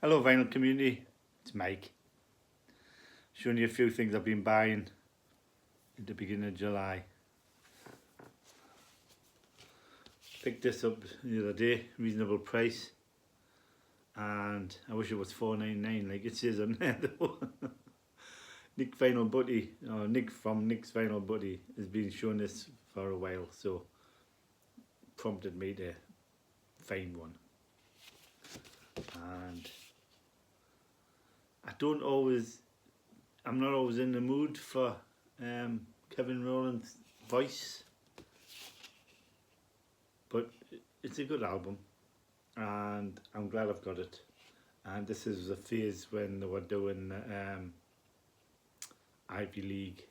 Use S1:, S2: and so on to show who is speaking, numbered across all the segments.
S1: Hello vinyl community, it's Mike. Showing you a few things I've been buying at the beginning of July. Picked this up the other day, reasonable price, and I wish it was $4.99 like it says on there though. Nick Vinyl Buddy, or Nick from Nick's Vinyl Buddy has been showing this for a while, so prompted me to find one. And I'm not always in the mood for Kevin Rowland's voice, but it's a good album and I'm glad I've got it. And this is the phase when they were doing Ivy League,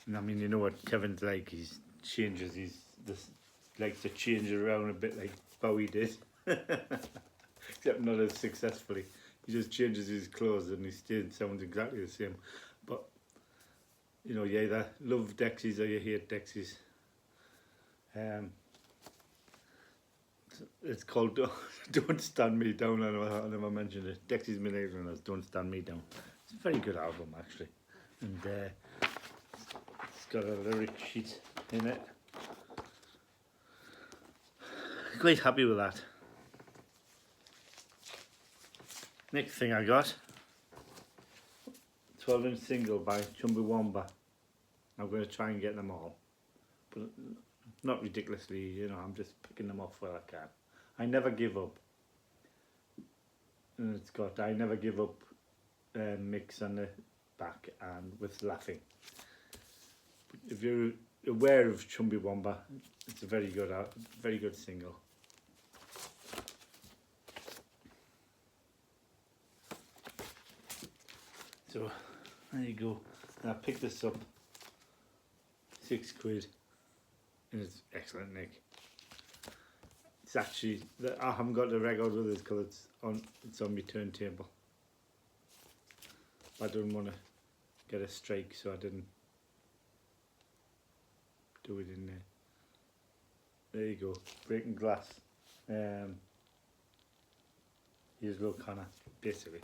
S1: and I mean, you know what Kevin's like, he changes, likes to change it around a bit like Bowie did. Except not as successfully. He just changes his clothes and he still sounds exactly the same. But you know, you either love Dexys or you hate Dexys. It's called Don't Stand Me Down. I never mentioned it. Dexy's Manics as Don't Stand Me Down. It's a very good album actually, and it's got a lyric sheet in it. Quite happy with that. Next thing I got, 12-inch single by Chumbawamba. I'm going to try and get them all, but not ridiculously, you know, I'm just picking them off where I can. I never give up. And it's got I Never Give Up mix on the back and with laughing. If you're aware of Chumbawamba, it's a very good single. So there you go. And I picked this up, £6, and it's excellent nick. It's actually, I haven't got the record with this because it's on my turntable. I didn't want to get a strike, so I didn't do it in there. There you go, Breaking Glass. Here's Will Connor, basically.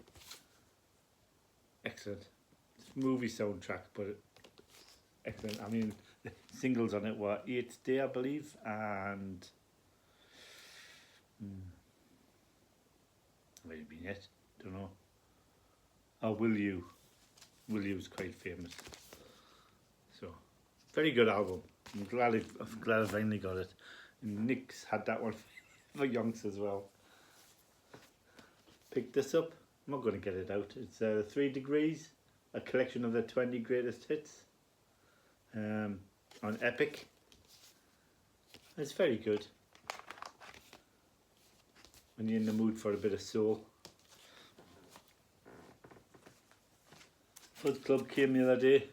S1: Excellent. It's a movie soundtrack, but it's excellent. I mean, the singles on it were 8th Day, I believe, and might have been it, don't know. Oh, Will You? Will You's quite famous. So, very good album. I'm glad I finally got it. And Nick's had that one for Yonks as well. Picked this up. I'm not going to get it out. It's 3 Degrees, a collection of the 20 greatest hits on Epic. It's very good when you're in the mood for a bit of soul. Foot Club came the other day.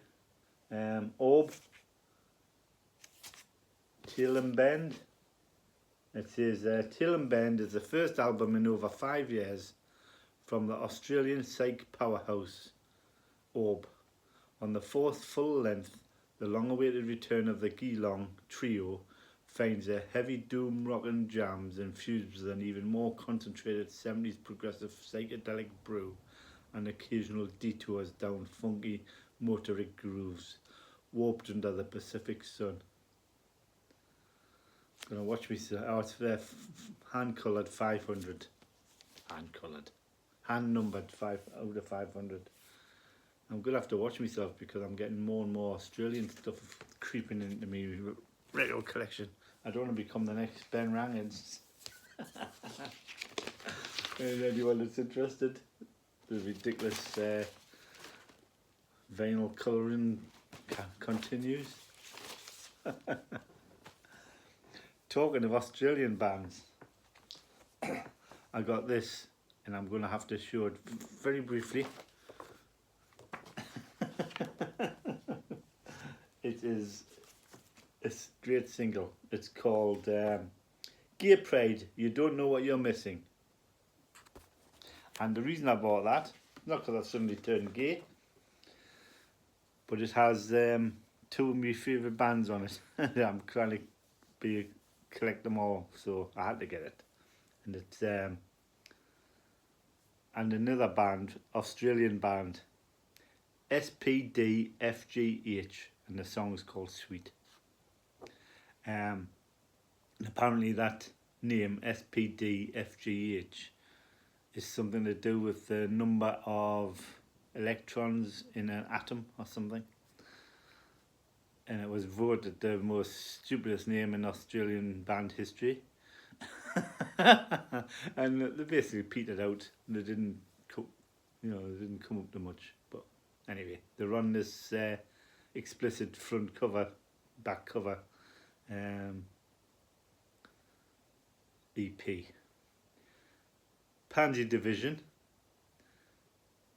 S1: ORB, Till and Bend. It says Till and Bend is the first album in over 5 years from the Australian psych powerhouse ORB. On the 4th full length, the long-awaited return of the Geelong trio finds their heavy doom rockin' jams infused with an even more concentrated 70s progressive psychedelic brew and occasional detours down funky motoric grooves warped under the Pacific sun. I'm gonna watch me. Oh, it's hand-coloured 500. Hand-coloured. Hand-numbered 5 out of 500. I'm going to have to watch myself because I'm getting more and more Australian stuff creeping into my record collection. I don't want to become the next Ben Rangens. And anyone that's interested, the ridiculous vinyl colouring continues. Talking of Australian bands, I got this, and I'm going to have to show it very briefly. It is a great single. It's called Gay Pride, You Don't Know What You're Missing. And the reason I bought that, not because I suddenly turned gay, but it has 2 of my favourite bands on it. I'm trying to collect them all, so I had to get it. And it's and another band, Australian band, SPDFGH, and the song's called Sweet. And apparently that name, SPDFGH, is something to do with the number of electrons in an atom or something. And it was voted the most stupidest name in Australian band history. And they basically petered out. They didn't come up to much. But anyway, they're on this explicit front cover, back cover EP. Pansy Division.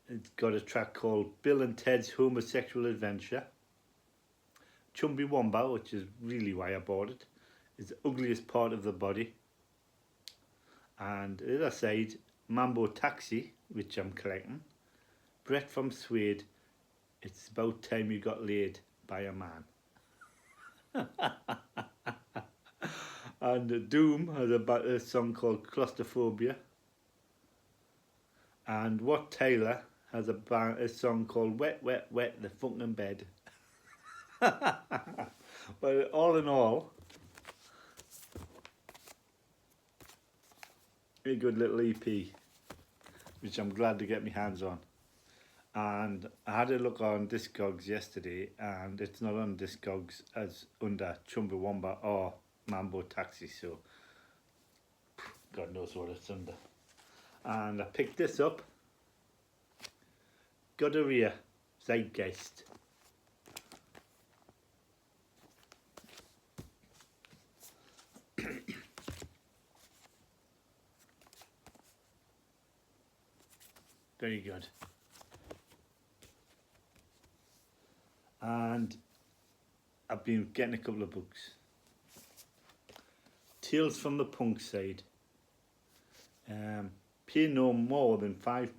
S1: It's got a track called Bill and Ted's Homosexual Adventure. Chumbawamba, which is really why I bought it, is the ugliest part of the body. And the other side, Mambo Taxi, which I'm collecting. Brett from Suede, It's About Time You Got Laid by a Man. And Doom has a song called Claustrophobia. And Wat Taylor has a song called Wet, Wet, Wet, the Fucking Bed. But all in all, a good little EP, which I'm glad to get my hands on. And I had a look on Discogs yesterday, and it's not on Discogs as under Chumbawamba or Mambo Taxi, so God knows what it's under. And I picked this up, Gonorrhea, Zeitgeist. Very good. And I've been getting a couple of books. Tales from the Punk Side. Pay no more than £5.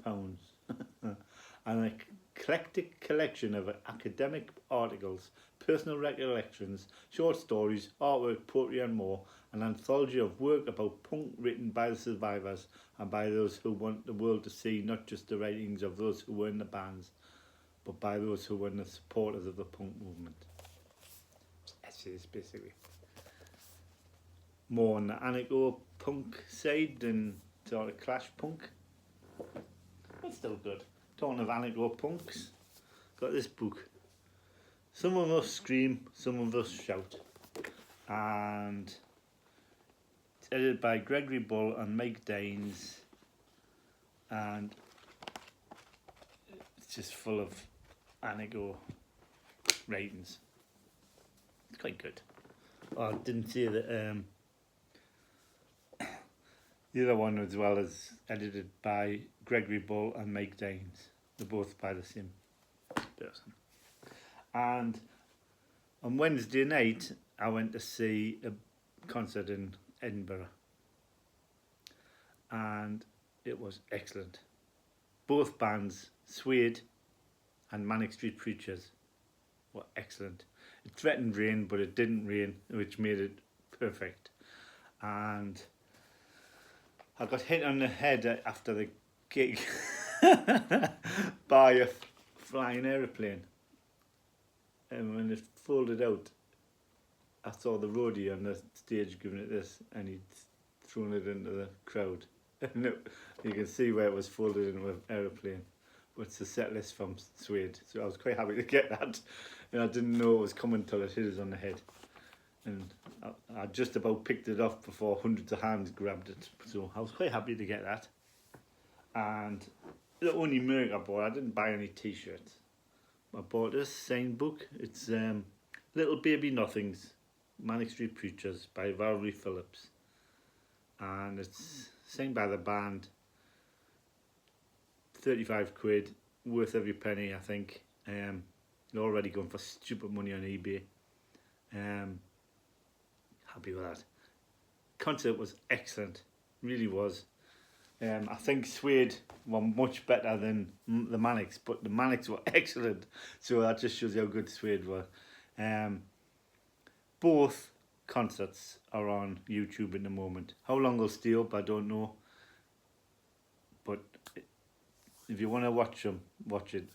S1: And an eclectic collection of academic articles, personal recollections, short stories, artwork, poetry and more. An anthology of work about punk written by the survivors and by those who want the world to see not just the writings of those who were in the bands, but by those who were the supporters of the punk movement. Essays, basically. More on the anarcho punk side than sort of clash punk. But still good. Talking of anarcho punks, got this book. Some of us scream, some of us shout. And it's edited by Gregory Bull and Mike Daines, and it's just full of anarcho ratings. It's quite good. Oh, I didn't see that the other one as well is edited by Gregory Bull and Mike Daines. They're both by the same person. And on Wednesday night I went to see a concert in Edinburgh, and it was excellent. Both bands, Suede and Manic Street Preachers, were excellent. It threatened rain, but it didn't rain, which made it perfect. And I got hit on the head after the gig by a flying aeroplane, and when it folded out, I saw the roadie on the stage giving it this, and he'd thrown it into the crowd. And you can see where it was folded into an aeroplane. But it's a set list from Suede, so I was quite happy to get that. And I didn't know it was coming until it hit us on the head. And I just about picked it up before hundreds of hands grabbed it. So I was quite happy to get that. And the only merch I bought, I didn't buy any t-shirts. I bought this signed book. It's Little Baby Nothings, Manic Street Preachers by Valerie Phillips. And it's signed by the band. 35 quid, worth every penny, I think. They're already going for stupid money on eBay. Happy with that. Concert was excellent, really was. I think Suede were much better than the Manics, but the Manics were excellent, so that just shows you how good Suede were. Both concerts are on YouTube at the moment. How long they'll stay up, I don't know, but if you want to watch them, watch it.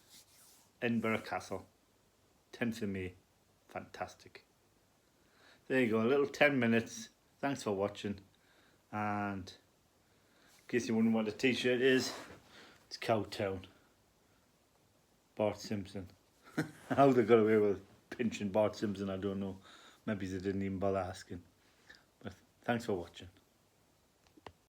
S1: Edinburgh Castle, 10th of May, fantastic. There you go, a little 10 minutes. Thanks for watching. And in case you wondering what the t-shirt is, it's Cowtown. Bart Simpson. How they got away with pinching Bart Simpson, I don't know. Maybe they didn't even bother asking. But thanks for watching.